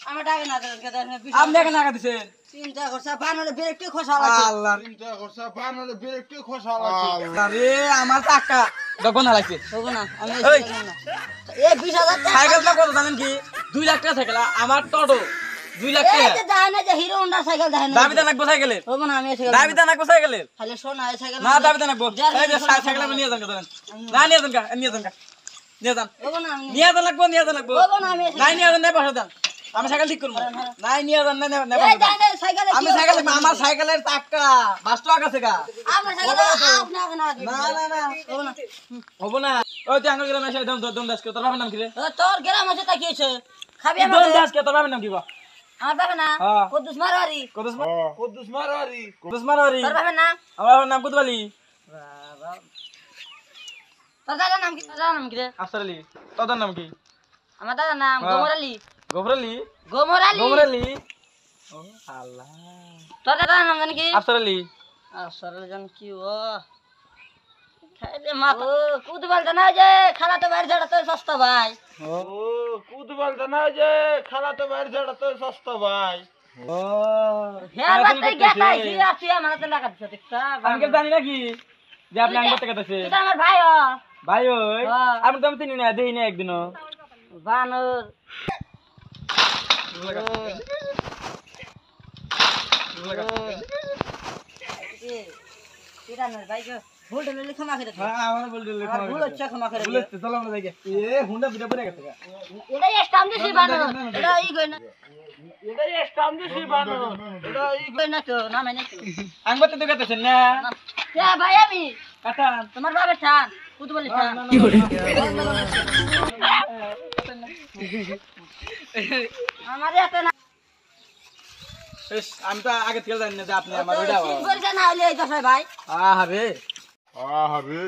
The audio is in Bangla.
আমার টাকা না দেন আপনি কেন টাকা দিছেন চিন্তা করছা বানরে বিরক্তি খোসা লাগছে আল্লাহ চিন্তা করছে বানরে বিরক্তি খোসা লাগছে আরে আমার টাকা দগন হালাইছে হবে না আমি এই। না এই 20000 টাকা সাইকেলটা কত জানেন কি 2 লাখ টাকা সাইকেল আমার টোটো 2 লাখ এই টাকা যে জানে যে হিরো হোন্ডা সাইকেল দেখেন দাবিতে নাকবো সাইকেলের হবে না আমি সাইকেল দাবিতে নাকবো সাইকেলের খালি সোনা এই সাইকেল না দাবিতে নাকবো এই যে সাইকেল নিয়ে যান ধরেন না নিয়ে যান নিয়ে যান নিয়ে যান হবে না আমি নিয়ে যান লাগবো হবে না আমি নাই নিয়ে যান না পাঠা দেন আমি সাইকেল ঠিক করবো নাই নিয়ে যান না এই জানে সাইকেল আমি সাইকেল আমার সাইকেলের টাকা 5 টাকা আছে গা আপনার সাইকেল আপনাকে না না না না হবে না হবো না ওই তুই আঙ্গুল গ্রামে এসে দম দাস কে তোর বাবার নাম কি রে তোর গ্রাম আছে তা কি হইছে খাবি দম আমাকে দাস কে তোর বাবার নাম কি গো আমার বাবা না হ্যাঁ। কুদ্দুস মারওয়ারি কুদুস মারওয়ারি মারওয়ারি তোর বাবা না আমার বাবার নাম কুতবালি তোর দাদার নাম কি রে আফসার আলী তোর নাম কি আমার দাদার নাম হ্যাঁ। গোমর আলী গফরালি গোমর আলী গফরালি ও আল্লাহ তোর দাদার নাম জানি কি আফসার আলী সরল জন কি ও খাইলে মা ও কুদ বলতে না যে খালা তো বাইরে ছাড়া তো সস্তা ভাই ও কুদ বলতে না যে খালা তো বাইরে ছাড়া তো সস্তা ভাই ও হ্যাঁ বাতে গেতাই সি আসি আমার তো লাগা দিছে দেখছা আমি জানি নাকি যে আপনি আঙ্গুল টাকা দিছে এটা আমার ভাই ও ভাই ওই হ্যাঁ। আমি তো চিনি না দেই না একদিনও বানর কিরানোর ভাই গো ভুল হলে ক্ষমা করে দাও হ্যাঁ আমার বল দিলে আর ভুল হচ্ছে ক্ষমা করে দিও বলেছে চলো আমরা যাই এ হুন্ডা বিটা পড়ে গেছে এটাই স্টাম দিছি বানর এটা ই কই না এটাই স্টাম দিছি বানর এটা এই কই না তো না মানে তো আঙ্গুল তো দেখাতেছেন না কে ভাই আমি কাটা তোমার বাবার টান কুদ বলি টান আমার এত না এস আমি তো আগে থেকে জানি না যে আপনি আমার ওইটা সিন করেছে না হলে এই দশায় ভাই আরে আরে